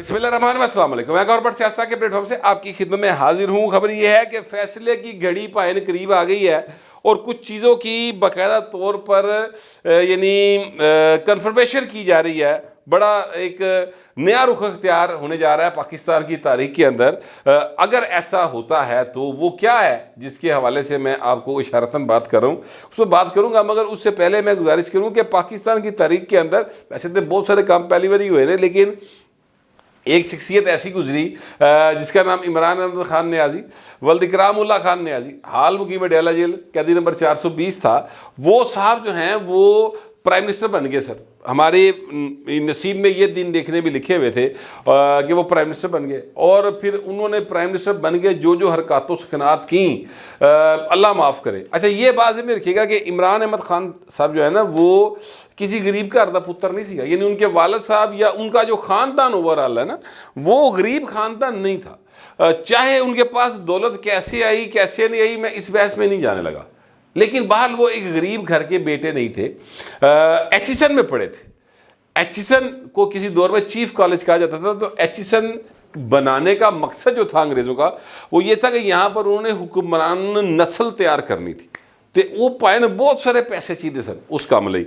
بسم اللہ الرحمن الرحیم، السلام علیکم۔ میں گورنمنٹ سیاست کے پلیٹ فارم سے آپ کی خدمت میں حاضر ہوں۔ خبر یہ ہے کہ فیصلے کی گھڑی پائن قریب آ گئی ہے اور کچھ چیزوں کی باقاعدہ طور پر کنفرمیشن کی جا رہی ہے۔ بڑا ایک نیا رخ اختیار ہونے جا رہا ہے پاکستان کی تاریخ کے اندر۔ اگر ایسا ہوتا ہے تو وہ کیا ہے جس کے حوالے سے میں آپ کو اشارتاً بات کر رہا ہوں، اس پر بات کروں گا، مگر اس سے پہلے میں گزارش کروں کہ پاکستان کی تاریخ کے اندر ویسے تو بہت سارے کام پہلی بار ہی ہوئے ہیں، لیکن ایک شخصیت ایسی گزری جس کا نام عمران احمد خان نیازی ولد اکرام اللہ خان نیازی، حال مقیم ڈیلہ جیل، قیدی نمبر 420 تھا۔ وہ صاحب جو ہیں وہ پرائم منسٹر بن گئے۔ سر ہمارے نصیب میں یہ دن دیکھنے بھی لکھے ہوئے تھے کہ وہ پرائم منسٹر بن گئے، اور پھر انہوں نے پرائم منسٹر بن گئے جو حرکات و سکنات کیں، اللہ معاف کرے۔ اچھا یہ بات میں رکھیے گا کہ عمران احمد خان صاحب جو ہے نا وہ کسی غریب کا اردہ پتر نہیں سی گا، یعنی ان کے والد صاحب یا ان کا جو خاندان اوورآل ہے نا وہ غریب خاندان نہیں تھا۔ چاہے ان کے پاس دولت کیسے آئی کیسے نہیں آئی میں اس بحث میں نہیں جانے لگا، لیکن بہرحال وہ ایک غریب گھر کے بیٹے نہیں تھے۔ ایچیسن میں پڑھے تھے۔ ایچیسن کو کسی دور میں چیف کالج کہا جاتا تھا، تو ایچیسن بنانے کا مقصد جو تھا انگریزوں کا وہ یہ تھا کہ یہاں پر انہوں نے حکمران نسل تیار کرنی تھی، تو وہ پائے نا بہت سارے پیسے چیدے سن اس کام لئی۔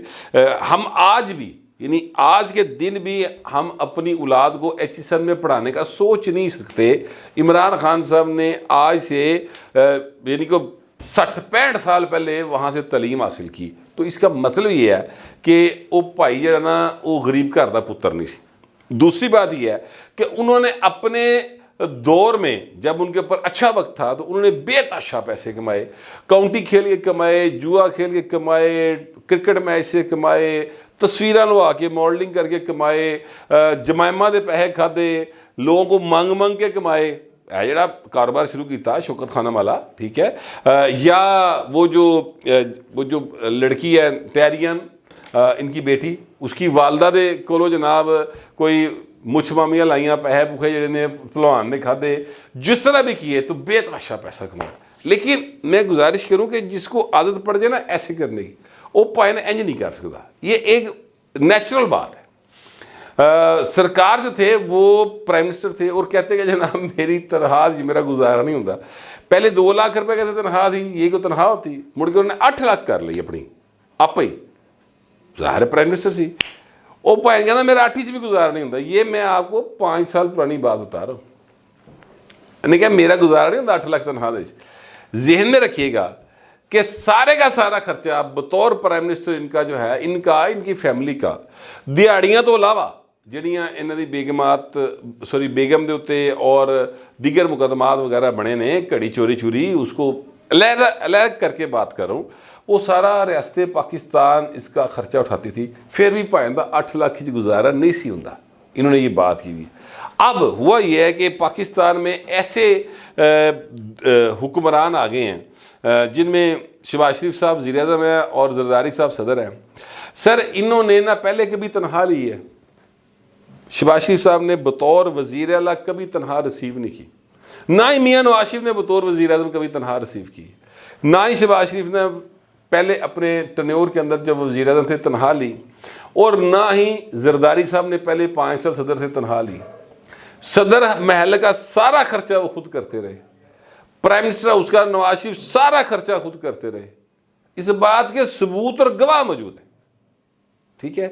ہم آج بھی یعنی آج کے دن بھی ہم اپنی اولاد کو ایچیسن میں پڑھانے کا سوچ نہیں سکتے۔ عمران خان صاحب نے آج سے یعنی کہ 60-65 سال پہلے وہاں سے تعلیم حاصل کی، تو اس کا مطلب یہ ہے کہ وہ بھائی جو ہے نا وہ غریب گھر دا پتر نہیں سی۔ دوسری بات یہ ہے کہ انہوں نے اپنے دور میں جب ان کے اوپر اچھا وقت تھا تو انہوں نے بے تحاشا پیسے کمائے، کاؤنٹی کھیل کے کمائے، جوا کھیل کے کمائے، کرکٹ میچ سے کمائے، تصویراں لوا کے ماڈلنگ کر کے کمائے، جمائمہ دے پیسے کھادے، لوگوں کو منگ کے کمائے۔ جڑا کاروبار شروع کیتا شوکت خانم والا، ٹھیک ہے، یا وہ جو لڑکی ہے ٹیرین ان کی بیٹی، اس کی والدہ دے کولو جناب کوئی مچھ مامیاں لائیاں پیسے پوکھے جڑے نے پہلوان نے کھادے، جس طرح بھی کیے تو بے تحاشا پیسہ کمایا۔ لیکن میں گزارش کروں کہ جس کو عادت پڑ جائے نا ایسے کرنے کی وہ پائے نا انج نہیں کر سکتا، یہ ایک نیچرل بات ہے۔ سرکار جو تھے وہ پرائم منسٹر تھے اور کہتے کہ جناب میری تنخواہ میرا گزارا نہیں ہوتا۔ پہلے 2 لاکھ روپے کہتے تنخواہ تھی، یہ کوئی تنخواہ ہوتی، مڑ کے انہوں نے 8 لاکھ کر لی اپنی آپ ہی، ظاہر پرائم منسٹر سی۔ وہ پائیں کہنا میرا 8 بھی گزارا نہیں ہوتا۔ یہ میں آپ کو 5 سال پرانی بات بتا رہا ہوں، نے کہا میرا گزارا نہیں ہوتا 8 لاکھ تنخواہ دے۔ ذہن میں رکھیے گا کہ سارے کا سارا خرچہ بطور پرائم منسٹر ان کا جو ہے ان کی فیملی کا، دیہڑیاں تو علاوہ جڑیاں انہاں دی بیگم دے اتے اور دیگر مقدمات وغیرہ بنے نے، کڑی چوری اس کو علیحدہ کر کے بات کر رہا ہوں، وہ سارا ریاست پاکستان اس کا خرچہ اٹھاتی تھی، پھر بھی پائندہ 8 لاکھ گزارا نہیں سی ہوندا۔ انہوں نے یہ بات کی بھی۔ اب ہوا یہ ہے کہ پاکستان میں ایسے حکمران آ گئے ہیں جن میں شہباز شریف صاحب وزیر اعظم ہیں اور زرداری صاحب صدر ہیں۔ سر انہوں نے نہ پہلے کبھی تنخواہ لی ہے، شہباز شریف صاحب نے بطور وزیر اعلیٰ کبھی تنخواہ ریسیو نہیں کی، نہ ہی میاں نواز شریف نے بطور وزیر اعظم کبھی تنخواہ ریسیو کی، نہ ہی شہباز شریف نے پہلے اپنے ٹنیور کے اندر جب وزیر اعظم تھے تنخواہ لی، اور نہ ہی زرداری صاحب نے پہلے 5 سال صدر سے تنخواہ لی۔ صدر محل کا سارا خرچہ وہ خود کرتے رہے، پرائم منسٹر اس کا نواز شریف سارا خرچہ خود کرتے رہے۔ اس بات کے ثبوت اور گواہ موجود ہیں، ٹھیک ہے۔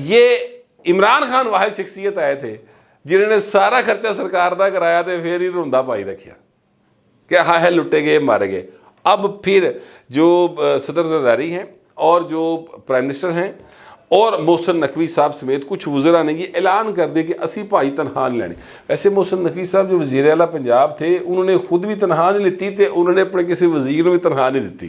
یہ عمران خان واحد شخصیت آئے تھے جنہوں نے سارا خرچہ سرکار دا کرایا تھے، پھر ہی روندا پائی رکھیا کہ ہاں لٹے گئے مارے گئے۔ اب پھر جو صدر زرداری ہیں اور جو پرائم منسٹر ہیں اور محسن نقوی صاحب سمیت کچھ وزراء نے یہ اعلان کر دیا کہ اسی بھائی تنخواہ نہیں لینی۔ ویسے محسن نقوی صاحب جو وزیر اعلیٰ پنجاب تھے انہوں نے خود بھی تنخواہ نہیں لیتی تھے، انہوں نے اپنے کسی وزیر کو بھی تنخواہ نہیں دیتی۔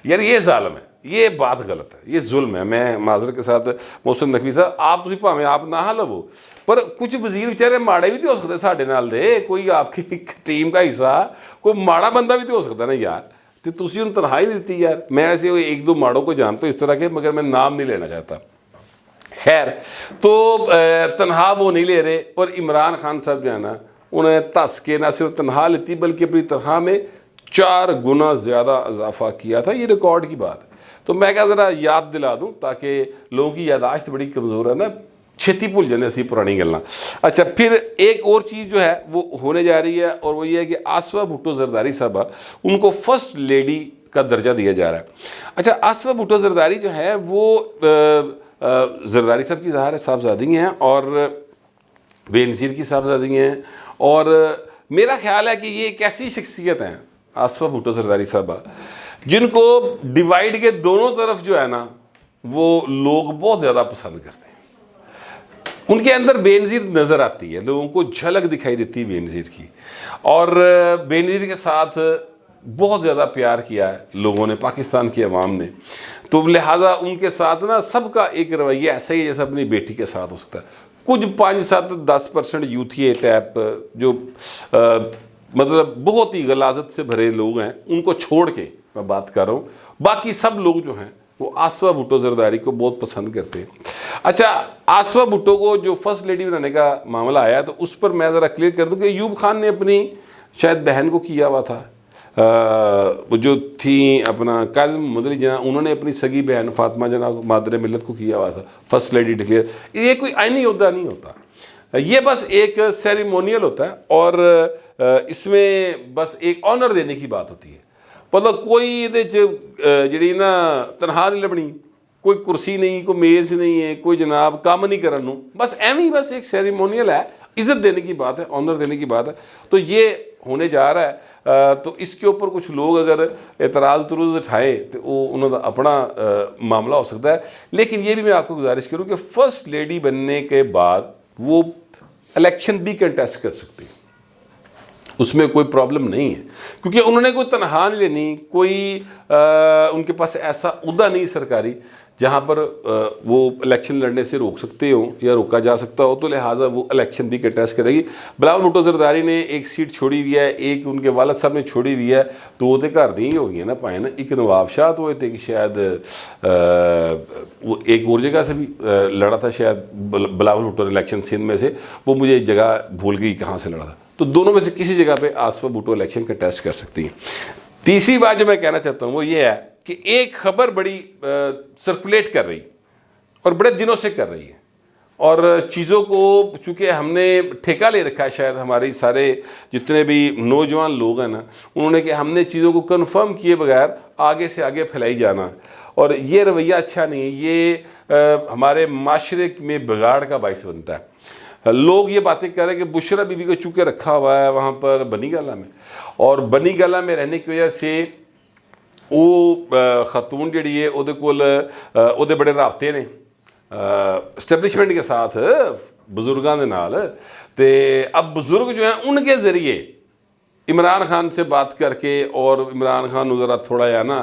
یار یہ ظالم ہے، یہ بات غلط ہے، یہ ظلم ہے۔ میں معذرت کے ساتھ محسن نقوی صاحب آپ تسی بھاویں آپ نہ حل ہو، پر کچھ وزیر بیچارے ماڑے بھی تو ہو سکتے ساڈے نال دے، کوئی آپ کی ٹیم کا حصہ کوئی ماڑا بندہ بھی تو ہو سکتا نا یار، تو تسی انہوں تنخواہ نہیں دیتی یار۔ میں ایسے 1-2 ماڑوں کو جانتا ہوں اس طرح کے، مگر میں نام نہیں لینا چاہتا۔ خیر تو تنخواہ وہ نہیں لے رہے، اور عمران خان صاحب جو ہے نا انہوں نے تس کے نہ صرف تنخواہ لیتی بلکہ اپنی تنخواہ میں 4 گنا زیادہ اضافہ کیا تھا۔ یہ ریکارڈ کی بات ہے، تو میں کہا ذرا یاد دلا دوں تاکہ لوگوں کی یاداشت بڑی کمزور ہے نا۔ چھتی بھول جانے اسی پرانی گلاں۔ اچھا پھر ایک اور چیز جو ہے وہ ہونے جا رہی ہے، اور وہ یہ ہے کہ آصفہ بھٹو زرداری صاحبہ ان کو فرسٹ لیڈی کا درجہ دیا جا رہا ہے۔ اچھا آصفہ بھٹو زرداری جو ہے وہ زرداری صاحب کی ظاہر ہے صاحبزادی ہیں اور بے نظیر کی صاحبزادی ہیں، اور میرا خیال ہے کہ یہ ایک ایسی شخصیت ہیں آصفہ بھٹو زرداری صاحبہ جن کو ڈیوائیڈ کے دونوں طرف جو ہے نا وہ لوگ بہت زیادہ پسند کرتے ہیں۔ ان کے اندر بے نظیر نظر آتی ہے، لوگوں کو جھلک دکھائی دیتی ہے بے نظیر کی، اور بے نظیر کے ساتھ بہت زیادہ پیار کیا ہے لوگوں نے، پاکستان کی عوام نے، تو لہٰذا ان کے ساتھ نا سب کا ایک رویہ ایسا ہی ہے جیسا اپنی بیٹی کے ساتھ ہو سکتا ہے۔ کچھ 5-7-10% یوتھیے ٹائپ جو مطلب بہت ہی غلاظت سے بھرے لوگ ہیں، ان کو چھوڑ کے میں بات کر رہا ہوں، باقی سب لوگ جو ہیں وہ آصفہ بھٹو زرداری کو بہت پسند کرتے ہیں۔ اچھا آصفہ بھٹو کو جو فرسٹ لیڈی بنانے کا معاملہ آیا تو اس پر میں ذرا کلیئر کر دوں کہ ایوب خان نے اپنی شاید بہن کو کیا ہوا تھا، وہ جو تھیں اپنا قائد محمد علی جناح، انہوں نے اپنی سگی بہن فاطمہ جناح مادر ملت کو کیا ہوا تھا فرسٹ لیڈی ڈکلیئر۔ یہ کوئی آئینی عہدہ نہیں ہوتا، یہ بس ایک سیریمونیل ہوتا ہے، اور اس میں بس ایک آنر دینے کی بات ہوتی ہے۔ مطلب کوئی یہ جڑی نا تنہا نہیں لبنی، کوئی کرسی نہیں، کوئی میز نہیں ہے، کوئی جناب کام نہیں کرنو، بس ایویں بس ایک سیریمونیل ہے، عزت دینے کی بات ہے، آنر دینے کی بات ہے۔ تو یہ ہونے جا رہا ہے، تو اس کے اوپر کچھ لوگ اگر اعتراض اٹھائے تو وہ انہوں نے اپنا معاملہ ہو سکتا ہے، لیکن یہ بھی میں آپ کو گزارش کروں کہ فرسٹ لیڈی بننے کے بعد وہ الیکشن بھی کنٹیسٹ کر سکتی ہیں، اس میں کوئی پرابلم نہیں ہے، کیونکہ انہوں نے کوئی تنخواہ نہیں لینی، کوئی ان کے پاس ایسا عہدہ نہیں سرکاری جہاں پر وہ الیکشن لڑنے سے روک سکتے ہوں یا روکا جا سکتا ہو، تو لہٰذا وہ الیکشن بھی کنٹیسٹ کرے گی۔ بلاول بھٹو زرداری نے ایک سیٹ چھوڑی ہوئی ہے، ایک ان کے والد صاحب نے چھوڑی ہوئی ہے، تو وہ گھر دی ہو گئی نا پائے نا۔ ایک نواب شاہ تو ہوئے تھے کہ شاید وہ ایک اور جگہ سے بھی لڑا تھا، شاید بلاول بھٹو الیکشن سندھ میں سے، وہ مجھے جگہ بھول گئی کہاں سے لڑا تھا، تو دونوں میں سے کسی جگہ پہ آصفہ بھٹو الیکشن کنٹیسٹ کر سکتی ہیں۔ تیسری بات جو میں کہنا چاہتا ہوں وہ یہ ہے کہ ایک خبر بڑی سرکولیٹ کر رہی اور بڑے دنوں سے کر رہی ہے، اور چیزوں کو چونکہ ہم نے ٹھیکہ لے رکھا ہے، شاید ہماری سارے جتنے بھی نوجوان لوگ ہیں نا، انہوں نے کہ ہم نے چیزوں کو کنفرم کیے بغیر آگے سے آگے پھیلائی جانا، اور یہ رویہ اچھا نہیں ہے، یہ ہمارے معاشرے میں بگاڑ کا باعث بنتا ہے۔ لوگ یہ باتیں کر رہے ہیں کہ بشرا بی بی کو چونکہ رکھا ہوا ہے وہاں پر بنی گالہ میں، اور بنی گالہ میں رہنے کی وجہ سے وہ خاتون جڑی ہے وہ بڑے رابطے نے اسٹیبلشمنٹ کے ساتھ، بزرگاں دے نال، تے اب بزرگ جو ہیں ان کے ذریعے عمران خان سے بات کر کے، اور عمران خان ذرا تھوڑا یا نا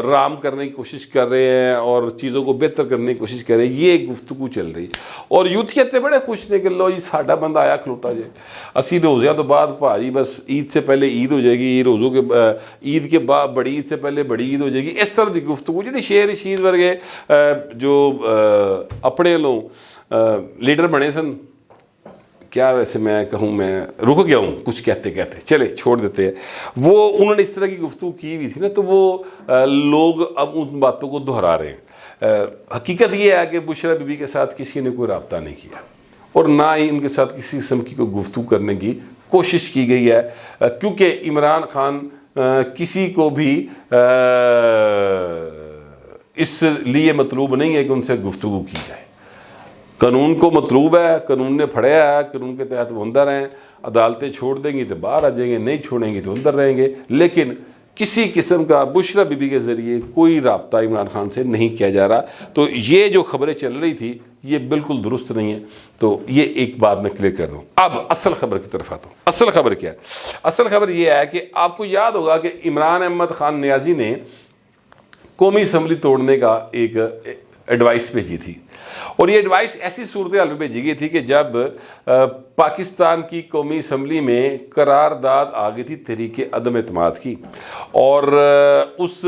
رام کرنے کی کوشش کر رہے ہیں اور چیزوں کو بہتر کرنے کی کوشش کر رہے ہیں، یہ گفتگو چل رہی ہے، اور یوتھیت بڑے خوش نے کہ لو جی ساڈا بندہ آیا کھلوتا جائے، اسی روزیاں تو بعد بھاجی بس عید سے پہلے عید ہو جائے گی، روزوں کے عید کے بعد بڑی عید سے پہلے بڑی عید ہو جائے گی، اس طرح کی گفتگو جی شیر رشید ورگے جو اپنے لوگ لیڈر بنے سن، کیا ویسے میں کہوں، میں رک گیا ہوں کچھ کہتے کہتے، چلے چھوڑ دیتے ہیں، وہ انہوں نے اس طرح کی گفتگو کی ہوئی تھی نا، تو وہ لوگ اب ان باتوں کو دہرا رہے ہیں۔ حقیقت یہ ہے کہ بشرا بی بی کے ساتھ کسی نے کوئی رابطہ نہیں کیا، اور نہ ہی ان کے ساتھ کسی قسم کی کوئی گفتگو کرنے کی کوشش کی گئی ہے، کیونکہ عمران خان کسی کو بھی اس لیے مطلوب نہیں ہے کہ ان سے گفتگو کی جائے۔ قانون کو مطلوب ہے، قانون نے پھڑیا ہے، قانون کے تحت وہ اندر ہیں، عدالتیں چھوڑ دیں گی تو باہر آ جائیں گے، نہیں چھوڑیں گی تو اندر رہیں گے، لیکن کسی قسم کا بشرا بی بی کے ذریعے کوئی رابطہ عمران خان سے نہیں کیا جا رہا۔ تو یہ جو خبریں چل رہی تھی یہ بالکل درست نہیں ہے، تو یہ ایک بات میں کلیئر کر دوں۔ اب اصل خبر کی طرف آتا ہوں۔ اصل خبر کیا ہے؟ اصل خبر یہ ہے کہ آپ کو یاد ہوگا کہ عمران احمد خان نیازی نے قومی اسمبلی توڑنے کا ایک ایڈوائس بھیجی تھی، اور یہ ایڈوائس ایسی صورتحال میں بھیجی گئی تھی کہ جب پاکستان کی قومی اسمبلی میں قرارداد آ گئی تھی تحریک عدم اعتماد کی، اور اس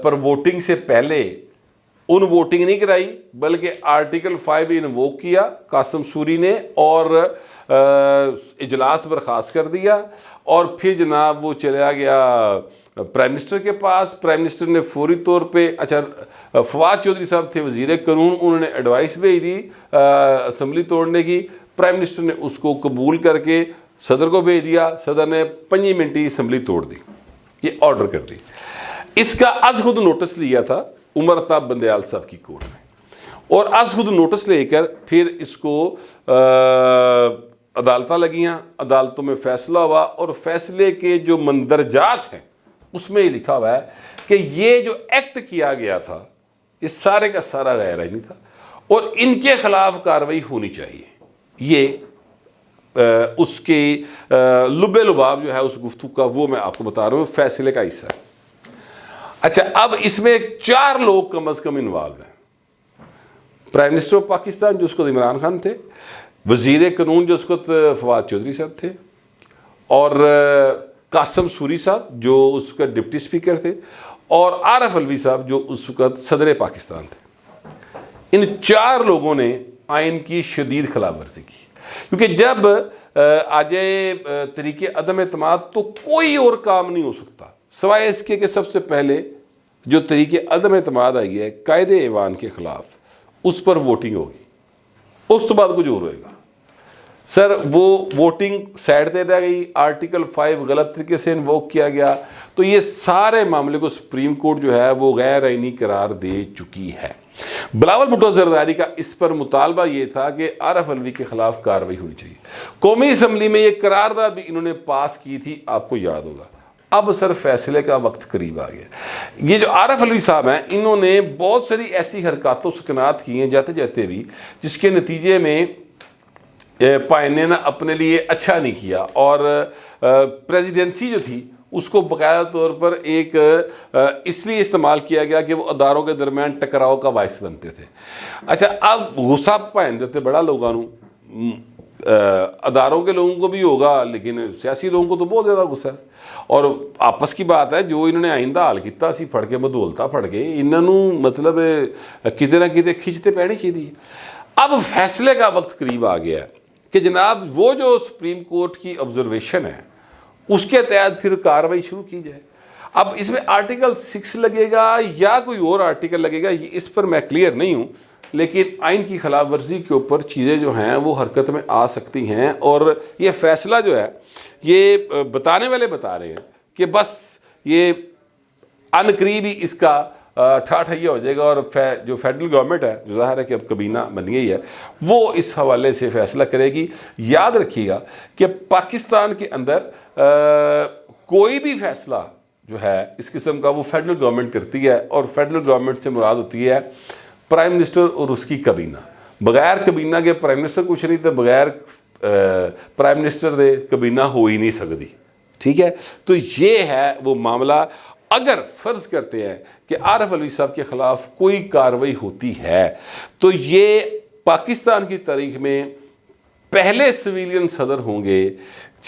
پر ووٹنگ سے پہلے ان ووٹنگ نہیں کرائی بلکہ آرٹیکل 5 انووک کیا قاسم سوری نے اور اجلاس برخاست کر دیا، اور پھر جناب وہ چلا گیا پرائم منسٹر کے پاس۔ پرائم منسٹر نے فوری طور پہ فواد چودھری صاحب تھے وزیر قانون، انہوں نے ایڈوائس بھیج دی اسمبلی توڑنے کی، پرائم منسٹر نے اس کو قبول کر کے صدر کو بھیج دیا، صدر نے 5 منٹ ہی اسمبلی توڑ دی، یہ آرڈر کر دی۔ اس کا از خود نوٹس لیا تھا عمر الطاف بندیال صاحب کی کورٹ میں، اور از خود نوٹس لے کر پھر اس کو عدالتیں لگیاں، عدالتوں میں فیصلہ ہوا، اور فیصلے کے جو مندرجات ہیں اس میں یہ لکھا ہوا ہے کہ یہ جو ایکٹ کیا گیا تھا اس سارے کا سارا غیر آئینی تھا اور ان کے خلاف کارروائی ہونی چاہیے۔ یہ اس کے لب لباب جو ہے اس گفتگو کا وہ میں آپ کو بتا رہا ہوں، فیصلے کا حصہ ہے۔ اچھا، اب اس میں 4 لوگ کم از کم انوالو ہیں۔ پرائم منسٹر آف پاکستان جو اس کو عمران خان تھے، وزیر قانون جو اس کو فواد چودھری صاحب تھے، اور قاسم سوری صاحب جو اس کا ڈپٹی اسپیکر تھے، اور عارف علوی صاحب جو اس وقت صدر پاکستان تھے۔ ان 4 لوگوں نے آئین کی شدید خلاف ورزی کی، کیونکہ جب آ جائے طریقے عدم اعتماد تو کوئی اور کام نہیں ہو سکتا سوائے اس کے کہ سب سے پہلے جو طریقے عدم اعتماد آئی ہے قائد ایوان کے خلاف، اس پر ووٹنگ ہوگی، اس تو بعد کچھ اور ہوئے گا۔ سر وہ ووٹنگ سائڈ دے رہ گئی، آرٹیکل 5 غلط طریقے سے انووک کیا گیا، تو یہ سارے معاملے کو سپریم کورٹ جو ہے وہ غیر آئینی قرار دے چکی ہے۔ بلاول بھٹو زرداری کا اس پر مطالبہ یہ تھا کہ عارف علوی کے خلاف کارروائی ہونی چاہیے۔ قومی اسمبلی میں یہ قرارداد بھی انہوں نے پاس کی تھی، آپ کو یاد ہوگا۔ اب سر فیصلے کا وقت قریب آ گیا۔ یہ جو عارف علوی صاحب ہیں، انہوں نے بہت ساری ایسی حرکات و سکنات کی ہیں جاتے جاتے بھی، جس کے نتیجے میں پائن نے اپنے لیے اچھا نہیں کیا، اور پریزیڈنسی جو تھی اس کو باقاعدہ طور پر ایک اس لیے استعمال کیا گیا کہ وہ اداروں کے درمیان ٹکراؤ کا باعث بنتے تھے۔ اچھا، اب غصہ پائن دیتے بڑا لوگوں اداروں کے لوگوں کو بھی ہوگا، لیکن سیاسی لوگوں کو تو بہت زیادہ غصہ ہے، اور آپس کی بات ہے جو انہوں نے آئندہ حال کیتا سی پھڑ کے بدولتا پھڑ کے انہوں مطلب کتے نہ کتے کھچتے پینے چاہیے۔ اب فیصلے کا وقت قریب آ گیا ہے کہ جناب وہ جو سپریم کورٹ کی آبزرویشن ہے اس کے تحت پھر کارروائی شروع کی جائے۔ اب اس میں آرٹیکل 6 لگے گا یا کوئی اور آرٹیکل لگے گا، یہ اس پر میں کلیئر نہیں ہوں، لیکن آئین کی خلاف ورزی کے اوپر چیزیں جو ہیں وہ حرکت میں آ سکتی ہیں، اور یہ فیصلہ جو ہے یہ بتانے والے بتا رہے ہیں کہ بس یہ ان قریب ہی اس کا ٹھاٹھیا ہو جائے گا، اور جو فیڈرل گورنمنٹ ہے جو ظاہر ہے کہ اب کابینہ بن گئی ہے وہ اس حوالے سے فیصلہ کرے گی۔ یاد رکھیے گا کہ پاکستان کے اندر کوئی بھی فیصلہ جو ہے اس قسم کا وہ فیڈرل گورنمنٹ کرتی ہے، اور فیڈرل گورنمنٹ سے مراد ہوتی ہے پرائم منسٹر اور اس کی کابینہ۔ بغیر کابینہ کے پرائم منسٹر کچھ نہیں، تو بغیر پرائم منسٹر دے کابینہ ہو ہی نہیں سکتی، ٹھیک ہے؟ تو یہ ہے وہ معاملہ۔ اگر فرض کرتے ہیں کہ عارف علوی صاحب کے خلاف کوئی کارروائی ہوتی ہے تو یہ پاکستان کی تاریخ میں پہلے سویلین صدر ہوں گے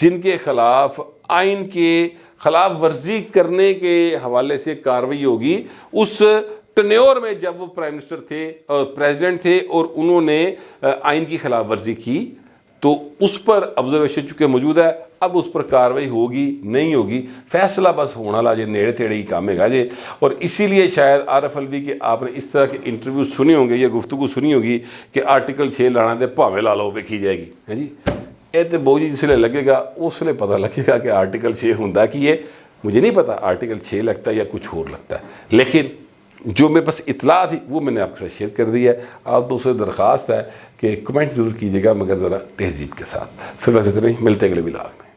جن کے خلاف آئین کے خلاف ورزی کرنے کے حوالے سے کارروائی ہوگی۔ اس ٹنیور میں جب وہ پرائم منسٹر تھے اور پریزیڈنٹ تھے اور انہوں نے آئین کی خلاف ورزی کی تو اس پر آبزرویشن چونکہ موجود ہے، اب اس پر کارروائی ہوگی نہیں ہوگی، فیصلہ بس ہونا لا جے نیڑے تیڑے ہی کام ہے گا جے۔ اور اسی لیے شاید عارف علوی کے آپ نے اس طرح کے انٹرویو سنی ہوں گے یا گفتگو سنی ہوگی کہ آرٹیکل 6 لانا دے پاویں لا لو پہ کی جائے گی، ہاں جی۔ یہ تو بہو جی جس لیے لگے گا اس لیے پتہ لگے گا کہ آرٹیکل 6 ہوندا کی ہے، مجھے نہیں پتا آرٹیکل 6 لگتا ہے یا کچھ اور لگتا ہے، لیکن جو میں بس اطلاع تھی وہ میں نے آپ کے ساتھ شیئر کر دی ہے۔ آپ دوسرے درخواست ہے کہ کمنٹ ضرور کیجیے گا، مگر ذرا تہذیب کے ساتھ۔ پھر ویسے تو نہیں، ملتے اگلے ولاگ میں۔